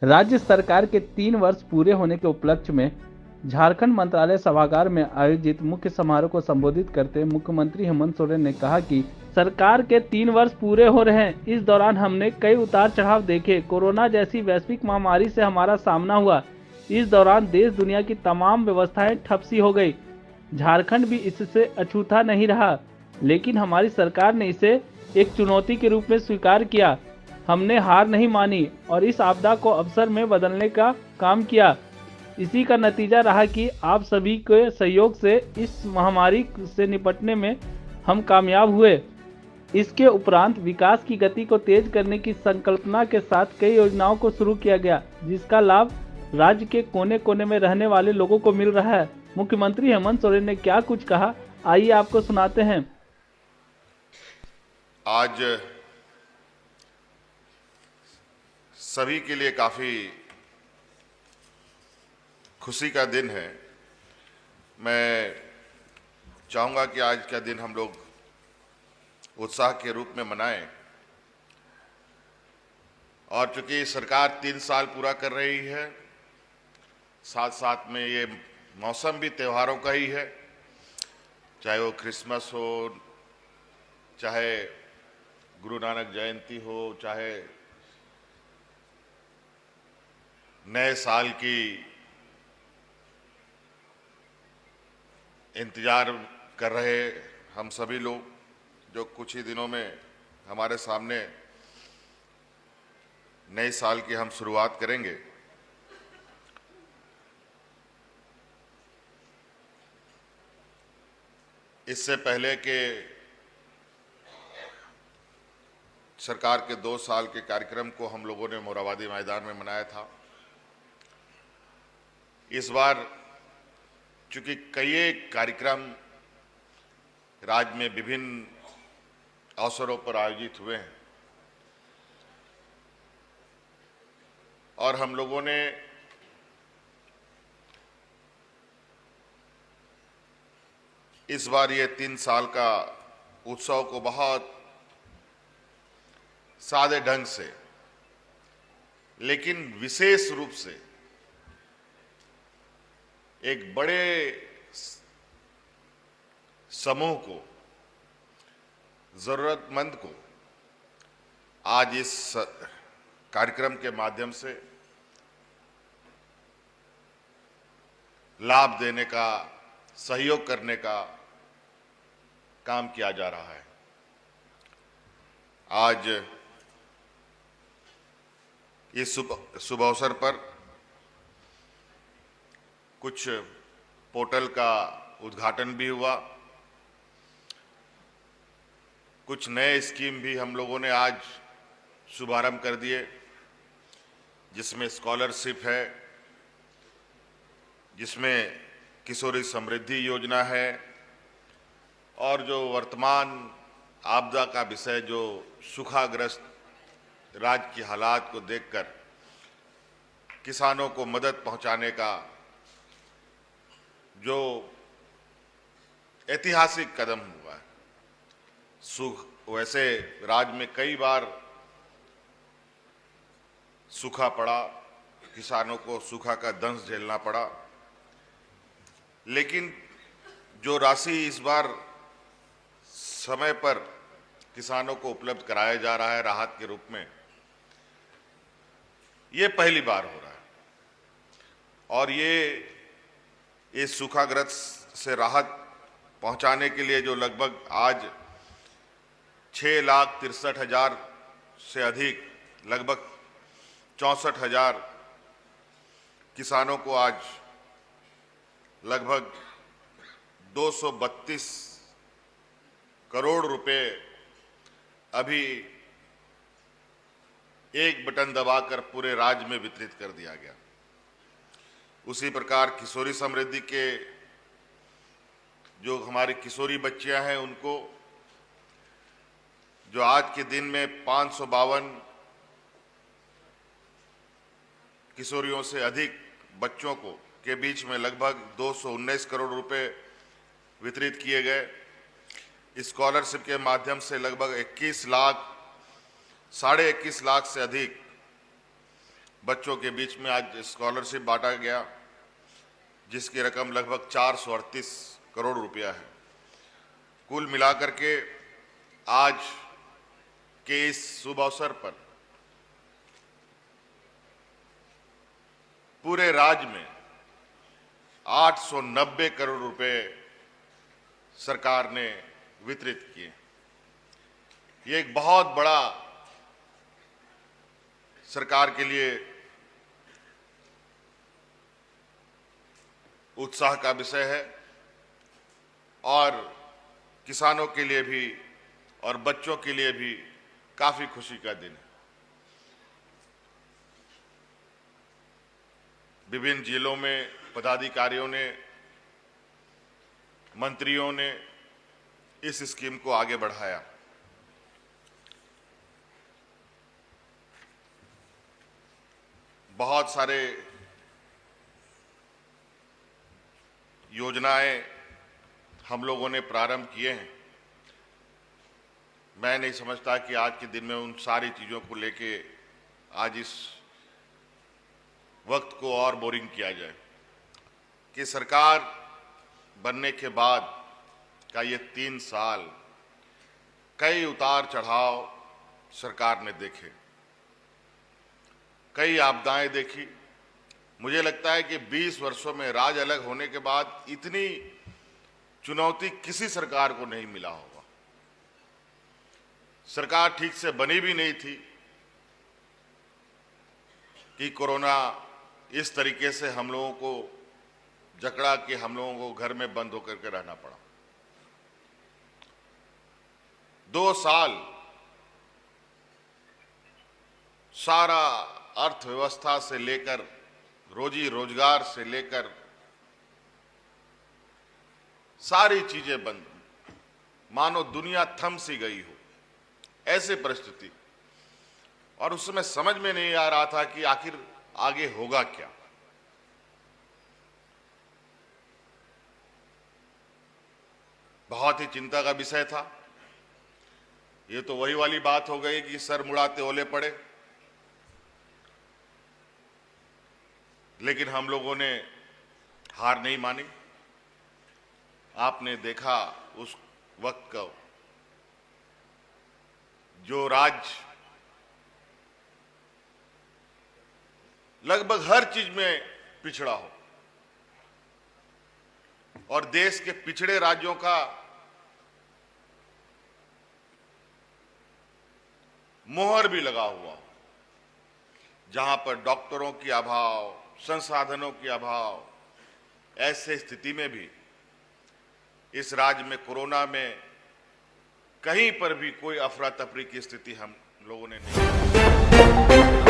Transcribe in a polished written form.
राज्य सरकार के 3 वर्ष पूरे होने के उपलक्ष्य में झारखंड मंत्रालय सभागार में आयोजित मुख्य समारोह को संबोधित करते हुए मुख्यमंत्री हेमंत सोरेन ने कहा कि सरकार के 3 वर्ष पूरे हो रहे हैं। इस दौरान हमने कई उतार चढ़ाव देखे। कोरोना जैसी वैश्विक महामारी से हमारा सामना हुआ। इस दौरान देश दुनिया की तमाम व्यवस्थाएं ठप सी हो गई। झारखंड भी इससे अछूता नहीं रहा, लेकिन हमारी सरकार ने इसे एक चुनौती के रूप में स्वीकार किया। हमने हार नहीं मानी और इस आपदा को अवसर में बदलने का काम किया। इसी का नतीजा रहा कि आप सभी के सहयोग से इस महामारी से निपटने में हम कामयाब हुए। इसके उपरांत विकास की गति को तेज करने की संकल्पना के साथ कई योजनाओं को शुरू किया गया, जिसका लाभ राज्य के कोने कोने में रहने वाले लोगों को मिल रहा है। मुख्यमंत्री हेमंत सोरेन ने क्या कुछ कहा, आइए आपको सुनाते हैं। आज सभी के लिए काफ़ी खुशी का दिन है। मैं चाहूँगा कि आज का दिन हम लोग उत्साह के रूप में मनाएं। और चूंकि सरकार 3 साल पूरा कर रही है, साथ साथ में ये मौसम भी त्योहारों का ही है, चाहे वो क्रिसमस हो, चाहे गुरु नानक जयंती हो, चाहे नए साल की इंतजार कर रहे हम सभी लोग, जो कुछ ही दिनों में हमारे सामने नए साल की हम शुरुआत करेंगे। इससे पहले के सरकार के 2 साल के कार्यक्रम को हम लोगों ने मोराबादी मैदान में मनाया था। इस बार चूंकि कई कार्यक्रम राज्य में विभिन्न अवसरों पर आयोजित हुए हैं और हम लोगों ने इस बार ये 3 साल का उत्सव को बहुत सादे ढंग से, लेकिन विशेष रूप से एक बड़े समूह को, जरूरतमंद को आज इस कार्यक्रम के माध्यम से लाभ देने का, सहयोग करने का काम किया जा रहा है। आज इस शुभ अवसर पर कुछ पोर्टल का उद्घाटन भी हुआ, कुछ नए स्कीम भी हम लोगों ने आज शुभारंभ कर दिए, जिसमें स्कॉलरशिप है, जिसमें किशोरी समृद्धि योजना है, और जो वर्तमान आपदा का विषय, जो सूखाग्रस्त राज्य की हालात को देखकर किसानों को मदद पहुंचाने का जो ऐतिहासिक कदम हुआ है। वैसे राज्य में कई बार सूखा पड़ा, किसानों को सूखा का दंश झेलना पड़ा, लेकिन जो राशि इस बार समय पर किसानों को उपलब्ध कराया जा रहा है राहत के रूप में, ये पहली बार हो रहा है। और ये सूखाग्रस्त से राहत पहुंचाने के लिए जो लगभग आज 6,63,000 से अधिक, लगभग 64,000 किसानों को आज लगभग 232 करोड़ रुपए अभी एक बटन दबाकर पूरे राज्य में वितरित कर दिया गया। उसी प्रकार किशोरी समृद्धि के जो हमारी किशोरी बच्चियां हैं, उनको जो आज के दिन में 552 किशोरियों से अधिक बच्चों को के बीच में लगभग 219 करोड़ रुपए वितरित किए गए। स्कॉलरशिप के माध्यम से लगभग 21 लाख, 21.5 लाख से अधिक बच्चों के बीच में आज स्कॉलरशिप बांटा गया, जिसकी रकम लगभग 438 करोड़ रुपया है। कुल मिलाकर के आज के इस शुभ अवसर पर पूरे राज्य में 890 करोड़ रुपए सरकार ने वितरित किए। ये एक बहुत बड़ा सरकार के लिए उत्साह का विषय है और किसानों के लिए भी और बच्चों के लिए भी काफी खुशी का दिन है। विभिन्न जिलों में पदाधिकारियों ने, मंत्रियों ने इस स्कीम को आगे बढ़ाया। बहुत सारे योजनाएं हम लोगों ने प्रारंभ किए हैं। मैं नहीं समझता कि आज के दिन में उन सारी चीज़ों को लेके आज इस वक्त को और बोरिंग किया जाए कि सरकार बनने के बाद का ये 3 साल कई उतार चढ़ाव सरकार ने देखे, कई आपदाएं देखी। मुझे लगता है कि 20 वर्षों में राज अलग होने के बाद इतनी चुनौती किसी सरकार को नहीं मिला होगा। सरकार ठीक से बनी भी नहीं थी कि कोरोना इस तरीके से हम लोगों को जकड़ा कि हम लोगों को घर में बंद होकर के रहना पड़ा। 2 साल सारा अर्थव्यवस्था से लेकर रोजी रोजगार से लेकर सारी चीजें बंद, मानो दुनिया थम सी गई हो, ऐसे परिस्थिति। और उस समय समझ में नहीं आ रहा था कि आखिर आगे होगा क्या। बहुत ही चिंता का विषय था। ये तो वही वाली बात हो गई कि सर मुड़ाते ओले पड़े, लेकिन हम लोगों ने हार नहीं मानी। आपने देखा उस वक्त का जो राज्य लगभग हर चीज में पिछड़ा हो और देश के पिछड़े राज्यों का मोहर भी लगा हुआ हो, जहां पर डॉक्टरों की अभाव, संसाधनों की अभाव, ऐसे स्थिति में भी इस राज्य में कोरोना में कहीं पर भी कोई अफरा तफरी की स्थिति हम लोगों ने नहीं।